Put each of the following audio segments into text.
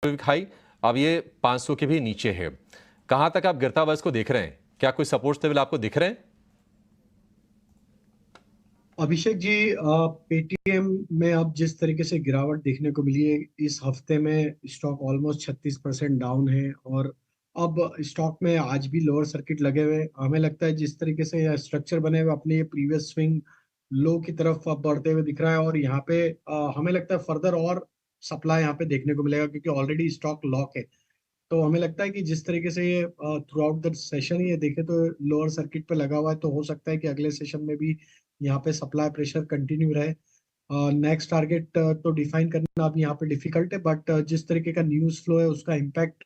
खाई, अब ये 500 के भी नीचे है। कहां तक आप गिरता हुआ इसको देख रहे हैं? क्या कोई सपोर्ट लेवल आपको दिख रहे हैं? अभिषेक जी, पेटीएम में अब जिस तरीके से गिरावट देखने को मिली है, इस हफ्ते में स्टॉक ऑलमोस्ट 36% डाउन है। और अब स्टॉक में आज भी लोअर सर्किट लगे हुए हैं। हमें लगता है जिस तरीके से यह स्ट्रक्चर बने हुए अपने ये प्रीवियस स्विंग लो की तरफ अब बढ़ते हुए दिख रहा है। और यहाँ पे हमें लगता है फर्दर और सप्लाई यहाँ पे देखने को मिलेगा, क्योंकि ऑलरेडी स्टॉक लॉक है। तो हमें लगता है कि जिस तरीके से ये थ्रू आउट द सेशन ये देखे तो लोअर सर्किट पे लगा हुआ है, तो हो सकता है कि अगले सेशन में भी यहाँ पे सप्लाई प्रेशर कंटिन्यू रहे। नेक्स्ट टारगेट तो डिफाइन करना अब यहाँ पे डिफिकल्ट है, बट जिस तरीके का न्यूज़ फ्लो है उसका इम्पैक्ट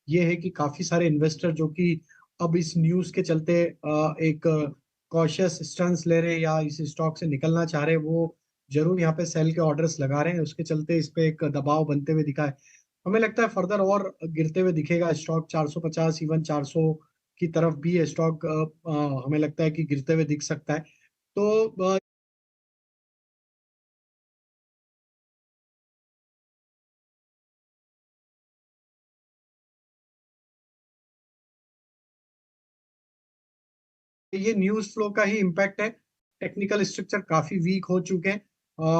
ये है कि काफी सारे इन्वेस्टर जो कि अब इस न्यूज़ के चलते एक कॉशियस स्टैंस ले रहे हैं या इस स्टॉक से निकलना चाह रहे हैं, वो जरूर यहाँ पे सेल के ऑर्डर्स लगा रहे हैं। उसके चलते इस पे एक दबाव बनते हुए दिखा है। हमें लगता है फर्दर और गिरते हुए दिखेगा स्टॉक। 450 इवन 400 की तरफ भी स्टॉक हमें लगता है कि गिरते हुए दिख सकता है। तो ये न्यूज़ फ्लो का ही इम्पैक्ट है। टेक्निकल स्ट्रक्चर काफी वीक हो चुके हैं।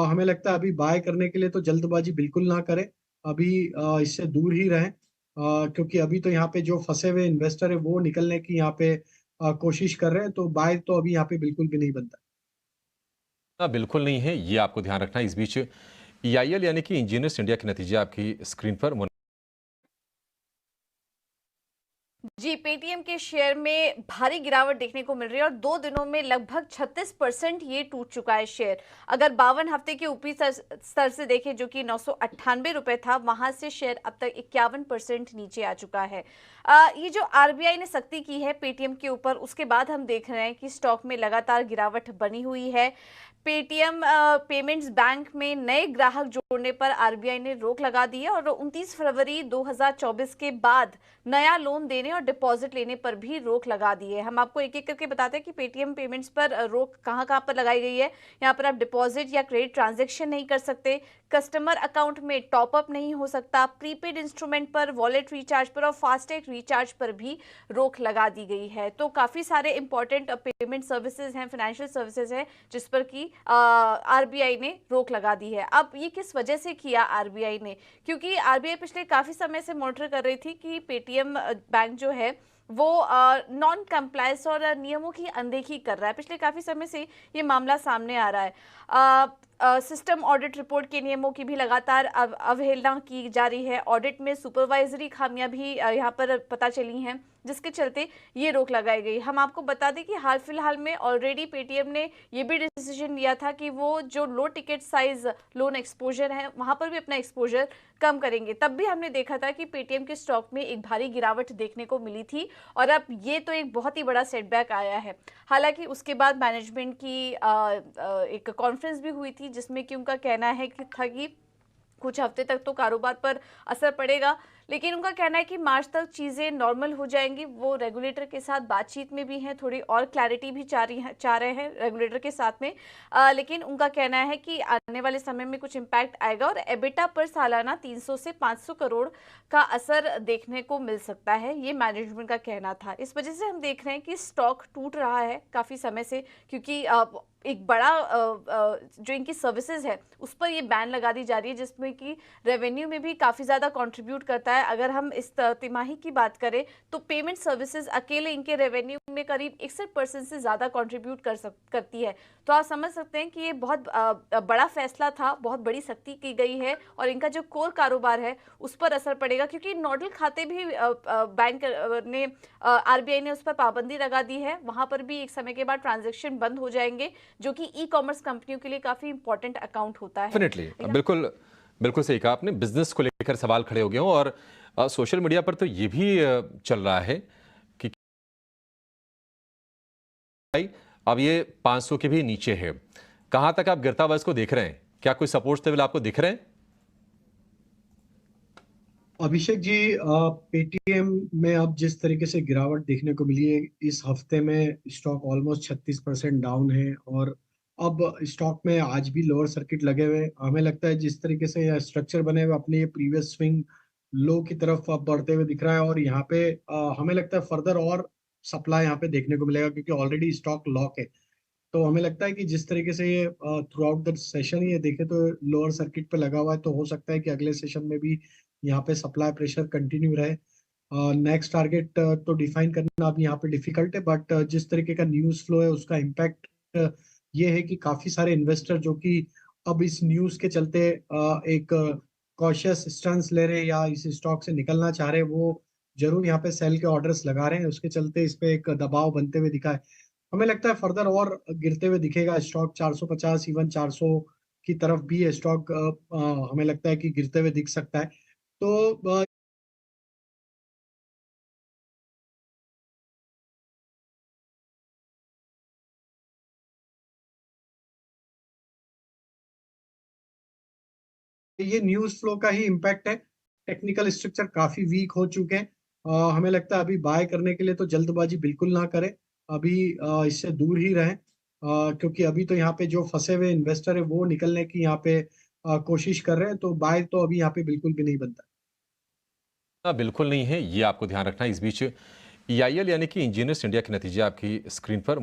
हमें लगता है अभी बाय करने के लिए तो जल्दबाजी बिल्कुल ना करें। अभी इससे दूर ही रहें, क्योंकि अभी तो यहाँ पे जो फंसे हुए इन्वेस्टर है वो निकलने की यहाँ पे कोशिश कर रहे हैं। तो बाय तो अभी यहाँ पे बिल्कुल भी नहीं बनता। बिल्कुल नहीं है, ये आपको ध्यान रखना है। इस बीच ईआईएल यानी कि इंजीनियर्स इंडिया के नतीजे आपकी स्क्रीन पर। जी, पेटीएम के शेयर में भारी गिरावट देखने को मिल रही है और 2 दिनों में लगभग 36% ये टूट चुका है शेयर। अगर 52 हफ्ते के ऊपरी स्तर से देखें जो कि 998 रुपए था, वहां से शेयर अब तक 51% नीचे आ चुका है। ये जो आरबीआई ने सख्ती की है पेटीएम के ऊपर, उसके बाद हम देख रहे हैं कि स्टॉक में लगातार गिरावट बनी हुई है। पेटीएम पेमेंट्स बैंक में नए ग्राहक जोड़ने पर आरबीआई ने रोक लगा दी है और 29 फरवरी 2024 के बाद नया लोन देने और डिपॉजिट लेने पर भी रोक लगा दी है। हम आपको एक एक करके बताते हैं कि पेटीएम पेमेंट्स पर रोक कहां कहां पर लगाई गई है। यहां पर आप डिपॉजिट या क्रेडिट ट्रांजैक्शन नहीं कर सकते, कस्टमर अकाउंट में टॉपअप नहीं हो सकता, प्रीपेड इंस्ट्रूमेंट पर, वॉलेट रिचार्ज पर और फास्टैग रिचार्ज पर भी रोक लगा दी गई है। तो काफी सारे इंपॉर्टेंट पेमेंट सर्विसेज हैं, फाइनेंशियल सर्विसेज हैं, जिस पर की आरबीआई ने रोक लगा दी है। अब ये किस वजह से किया आरबीआई ने? क्योंकि आरबीआई पिछले काफी समय से मॉनिटर कर रही थी कि पेटीएम बैंक जो है वो नॉन कंप्लायंस और नियमों की अनदेखी कर रहा है। पिछले काफी समय से ये मामला सामने आ रहा है। सिस्टम ऑडिट रिपोर्ट के नियमों की भी लगातार अवहेलना की जा रही है। ऑडिट में सुपरवाइजरी खामियां भी यहाँ पर पता चली हैं, जिसके चलते ये रोक लगाई गई। हम आपको बता दें कि हाल फिलहाल में ऑलरेडी पेटीएम ने ये भी डिसीजन लिया था कि वो जो लो टिकट साइज लोन एक्सपोजर है वहां पर भी अपना एक्सपोजर कम करेंगे। तब भी हमने देखा था कि पेटीएम के स्टॉक में एक भारी गिरावट देखने को मिली थी और अब ये तो एक बहुत ही बड़ा सेटबैक आया है। हालांकि उसके बाद मैनेजमेंट की एक कॉन्फ्रेंस भी हुई थी, जिसमें कि उनका कहना है कि कुछ हफ्ते तक तो कारोबार पर असर पड़ेगा, लेकिन उनका कहना है कि मार्च तक चीज़ें नॉर्मल हो जाएंगी। वो रेगुलेटर के साथ बातचीत में भी हैं, थोड़ी और क्लैरिटी भी चाह रहे हैं रेगुलेटर के साथ में। लेकिन उनका कहना है कि आने वाले समय में कुछ इम्पैक्ट आएगा और एबिटा पर सालाना 300 से 500 करोड़ का असर देखने को मिल सकता है, ये मैनेजमेंट का कहना था। इस वजह से हम देख रहे हैं कि स्टॉक टूट रहा है काफ़ी समय से, क्योंकि एक बड़ा जो इनकी सर्विसेज है उस पर ये बैन लगा दी जा रही है, जिसमें कि रेवेन्यू में भी काफ़ी ज़्यादा कंट्रीब्यूट करता है। अगर हम इस तिमाही की बात करें तो पेमेंट सर्विसेज अकेले इनके रेवेन्यू में करीब 61% से ज़्यादा कंट्रीब्यूट करती है। तो आप समझ सकते हैं कि ये बहुत बड़ा फैसला था, बहुत बड़ी सख्ती की गई है और इनका जो कोर कारोबार है उस पर असर पड़ेगा, क्योंकि नोडल खाते भी बैंक ने आरबीआई ने उस पर पाबंदी लगा दी है। वहां पर भी एक समय के बाद ट्रांजेक्शन बंद हो जाएंगे, जो कि ई कॉमर्स कंपनियों के लिए काफी इंपॉर्टेंट अकाउंट होता है। डेफिनेटली, बिल्कुल बिल्कुल सही कहा आपने। बिजनेस को लेकर सवाल खड़े हो गए हों और सोशल मीडिया पर तो ये भी चल रहा है कि अब ये 500 के भी नीचे है। कहां तक आप गिरता हुआ इसको देख रहे हैं? क्या कोई सपोर्ट लेवल आपको दिख रहे हैं? अभिषेक जी, पेटीएम में अब जिस तरीके से गिरावट देखने को मिली है, इस हफ्ते में स्टॉक ऑलमोस्ट 36% डाउन है। और अब स्टॉक में आज भी लोअर सर्किट लगे हुए हैं। हमें लगता है जिस तरीके से यह स्ट्रक्चर बने हुए अपने ये प्रीवियस स्विंग लो की तरफ अब बढ़ते हुए दिख रहा है और यहाँ पे हमें लगता है फर्दर और सप्लाई यहाँ पे देखने को मिलेगा क्योंकि ऑलरेडी स्टॉक लॉक है। तो हमें लगता है कि जिस तरीके से ये थ्रू आउट द सेशन ये देखे तो लोअर सर्किट पे लगा हुआ है, तो हो सकता है कि अगले सेशन में भी यहाँ पे सप्लाई प्रेशर कंटिन्यू रहे। नेक्स्ट टारगेट तो डिफाइन करना अब यहाँ पे डिफिकल्ट है, बट जिस तरीके का न्यूज़ फ्लो है उसका इम्पैक्ट ये है कि काफी सारे इन्वेस्टर जो कि अब इस न्यूज़ के चलते एक कॉशियस स्टैंस ले रहे हैं या इस स्टॉक से निकलना चाह रहे हैं, वो जरूर यहाँ पे सेल के ऑर्डर्स लगा रहे हैं। उसके चलते इस पे एक दबाव बनते हुए दिखा है। हमें लगता है फर्दर और गिरते हुए दिखेगा स्टॉक 450 इवन 400 की तरफ भी ये स्टॉक हमें लगता है कि गिरते हुए दिख सकता है। तो ये न्यूज़ फ्लो का ही इम्पैक्ट है। टेक्निकल स्ट्रक्चर काफी वीक हो चुके हैं। हमें लगता है अभी बाय करने के लिए तो जल्दबाजी बिल्कुल ना करें। अभी इससे दूर ही रहें, क्योंकि अभी तो यहाँ पे जो फंसे हुए इन्वेस्टर है वो निकलने की यहाँ पे कोशिश कर रहे हैं, तो बाय तो अभी यहाँ पे बिल्कुल भी नहीं बनता। बिल्कुल नहीं है, ये आपको ध्यान रखना है। इस बीच ईआईएल यानी कि इंजीनियर्स इंडिया के नतीजे आपकी स्क्रीन पर